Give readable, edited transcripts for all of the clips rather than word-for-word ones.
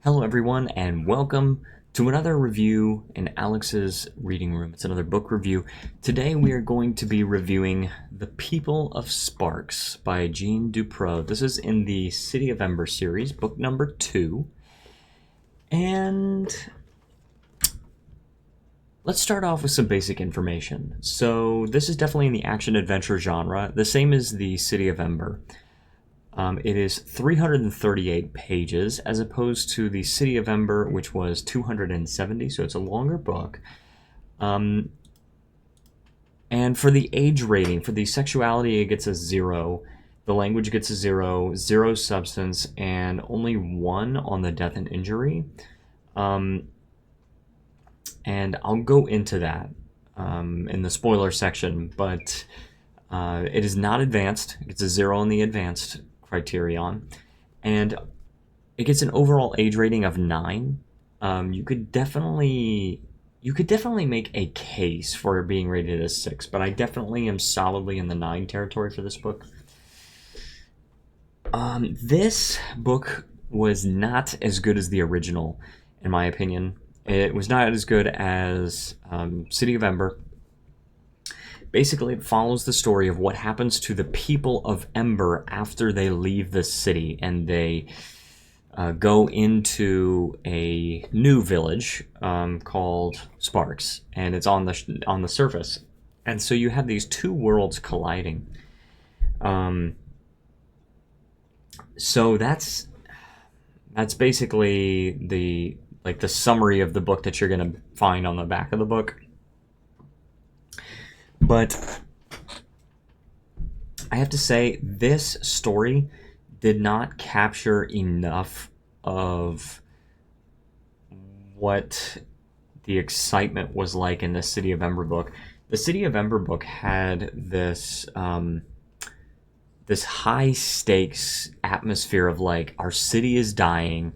Hello everyone and welcome to another review in Alex's reading room. It's another book review. Today we are going to be reviewing The People of Sparks by Jeanne DuPrau. This is in the City of Ember series, book number 2. And let's start off with some basic information. So this is definitely in the action-adventure genre, the same as the City of Ember. It is 338 pages as opposed to the City of Ember, which was 270, so it's a longer book. And for the age rating, for the sexuality, it gets a 0. The language gets a 0, 0 substance, and only 1 on the death and injury. And I'll go into that in the spoiler section, but it is not advanced. It gets a 0 on the advanced criterion, and it gets an overall age rating of 9. You could definitely make a case for it being rated as 6, but I definitely am solidly in the 9 territory for this book. This book was not as good as the original, in my opinion. It was not as good as City of Ember. Basically, it follows the story of what happens to the people of Ember after they leave the city and they go into a new village called Sparks, and it's on the surface. And so you have these two worlds colliding. So that's basically the summary of the book that you're gonna find on the back of the book. But I have to say, this story did not capture enough of what the excitement was like in the City of Ember book. The City of Ember book had this this high stakes atmosphere of like, our city is dying,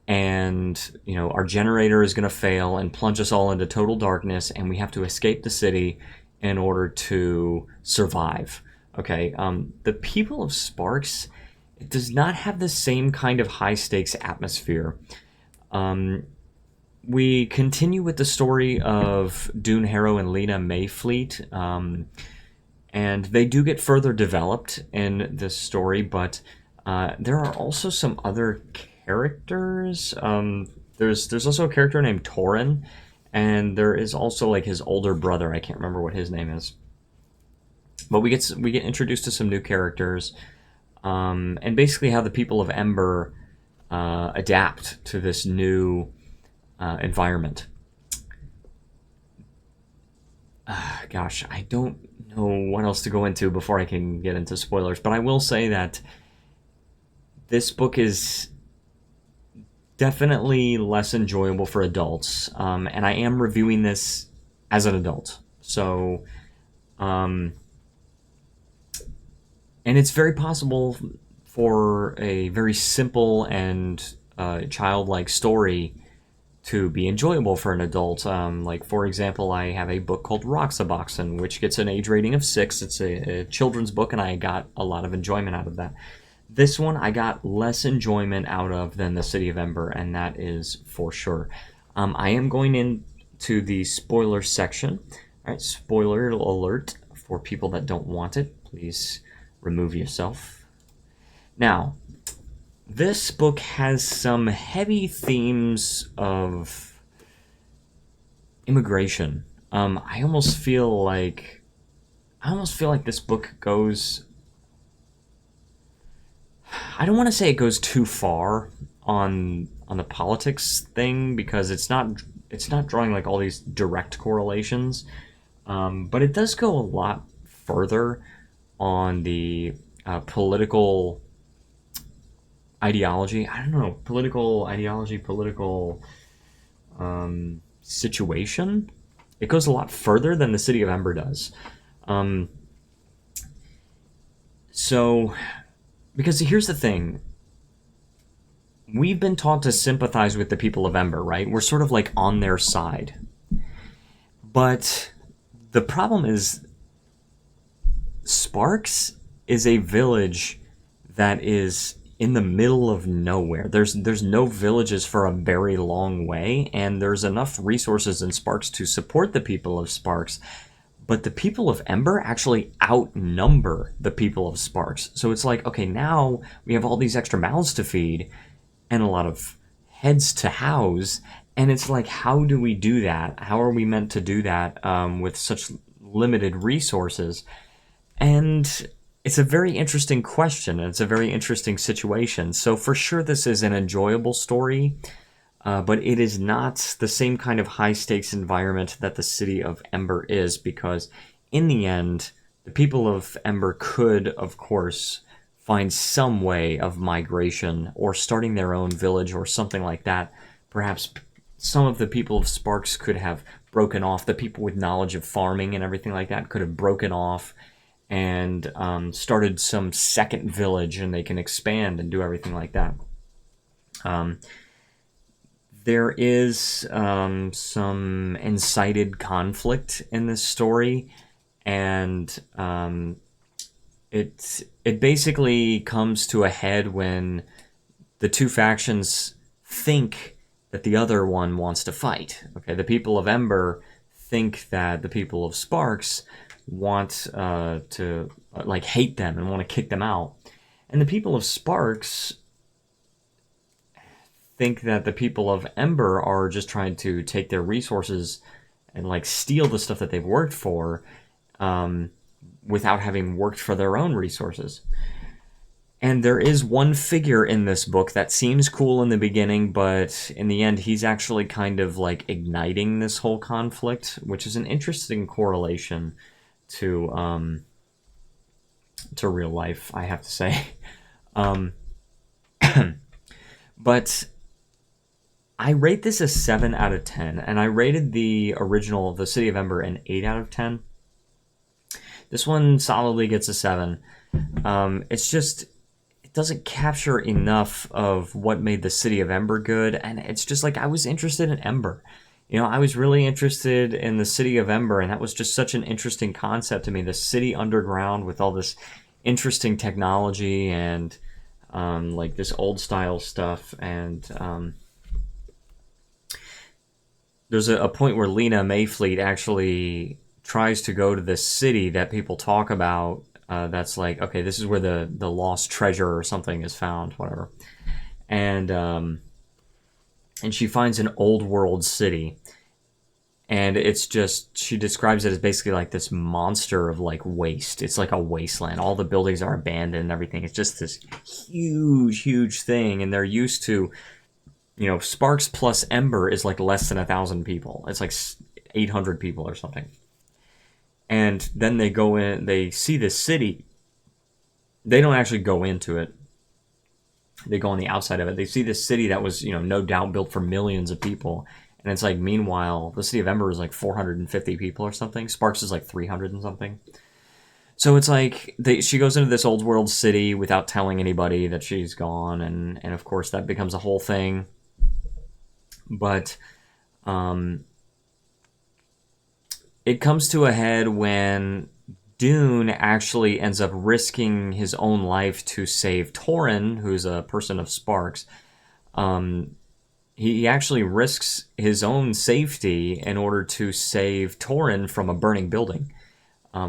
and our generator is going to fail and plunge us all into total darkness, and we have to escape the city in order to survive. Okay, the People of Sparks, it does not have the same kind of high-stakes atmosphere. We continue with the story of Dune Harrow and Lena Mayfleet, and they do get further developed in this story, but there are also some other characters. There's also a character named Torin, and there is also like his older brother. I can't remember what his name is, but we get introduced to some new characters, and basically how the people of Ember adapt to this new environment. Gosh, I don't know what else to go into before I can get into spoilers, but I will say that this book is definitely less enjoyable for adults, and I am reviewing this as an adult. So, and it's very possible for a very simple and childlike story to be enjoyable for an adult. Like, for example, I have a book called Roxaboxen, which gets an age rating of 6. It's a children's book, and I got a lot of enjoyment out of that. This one I got less enjoyment out of than the City of Ember, and that is for sure. I am going into the spoiler section. All right, spoiler alert for people that don't want it. Please remove yourself. Now, this book has some heavy themes of immigration. I almost feel like this book goes, I don't want to say it goes too far on the politics thing, because it's not drawing like all these direct correlations, but it does go a lot further on the political ideology. I don't know, political ideology, political situation. It goes a lot further than the City of Ember does. So, because here's the thing. We've been taught to sympathize with the people of Ember, right? We're sort of like on their side. But the problem is, Sparks is a village that is in the middle of nowhere. There's no villages for a very long way, and there's enough resources in Sparks to support the people of Sparks. But the people of Ember actually outnumber the people of Sparks. So it's like, okay, now we have all these extra mouths to feed and a lot of heads to house. And it's like, how do we do that? How are we meant to do that with such limited resources? And it's a very interesting question. And it's a very interesting situation. So for sure, this is an enjoyable story. But it is not the same kind of high-stakes environment that the city of Ember is, because in the end, the people of Ember could, of course, find some way of migration or starting their own village or something like that. Perhaps some of the people of Sparks could have broken off. The people with knowledge of farming and everything like that could have broken off and started some second village, and they can expand and do everything like that. There is some incited conflict in this story, and it basically comes to a head when the two factions think that the other one wants to fight. Okay, the people of Ember think that the people of Sparks want to like hate them and want to kick them out, and the people of Sparks think that the people of Ember are just trying to take their resources and like steal the stuff that they've worked for without having worked for their own resources. And there is one figure in this book that seems cool in the beginning, but in the end he's actually kind of like igniting this whole conflict, which is an interesting correlation to real life, I have to say. But I rate this a 7 out of 10, and I rated the original, The City of Ember, an 8 out of 10. This one solidly gets a 7. It's just, it doesn't capture enough of what made The City of Ember good, and it's just like, I was interested in Ember. You know, I was really interested in The City of Ember, and that was just such an interesting concept to me. The city underground with all this interesting technology and like this old style stuff, and there's a point where Lena Mayfleet actually tries to go to this city that people talk about. That's like, okay, this is where the lost treasure or something is found, whatever. And she finds an old world city. And it's just, she describes it as basically like this monster of like waste. It's like a wasteland. All the buildings are abandoned and everything. It's just this huge, huge thing. And they're used to, you know, Sparks plus Ember is like less than 1,000 people. It's like 800 people or something. And then they go in, they see this city. They don't actually go into it. They go on the outside of it. They see this city that was, you know, no doubt built for millions of people. And it's like, meanwhile, the City of Ember is like 450 people or something. Sparks is like 300 and something. So it's like, she goes into this old world city without telling anybody that she's gone. And of course, that becomes a whole thing. But it comes to a head when Dune actually ends up risking his own life to save Torin, who's a person of Sparks. He actually risks his own safety in order to save Torin from a burning building,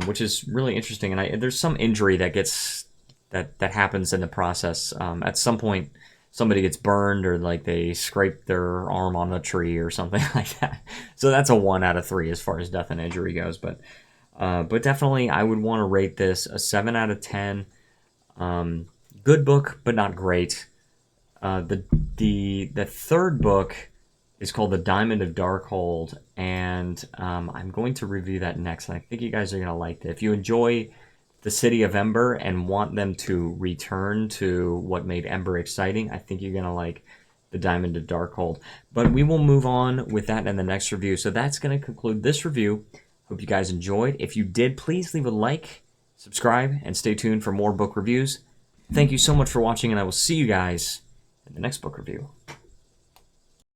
which is really interesting. And there's some injury that gets that happens in the process. At some point, somebody gets burned, or like they scrape their arm on a tree or something like that. So that's a 1 out of 3 as far as death and injury goes. But definitely, I would want to rate this a 7 out of 10. Good book, but not great. The third book is called The Diamond of Darkhold, and I'm going to review that next. And I think you guys are going to like it. If you enjoy The City of Ember and want them to return to what made Ember exciting, I think you're going to like The Diamond of Darkhold. But we will move on with that in the next review. So that's going to conclude this review. Hope you guys enjoyed. If you did, please leave a like, subscribe, and stay tuned for more book reviews. Thank you so much for watching, and I will see you guys in the next book review.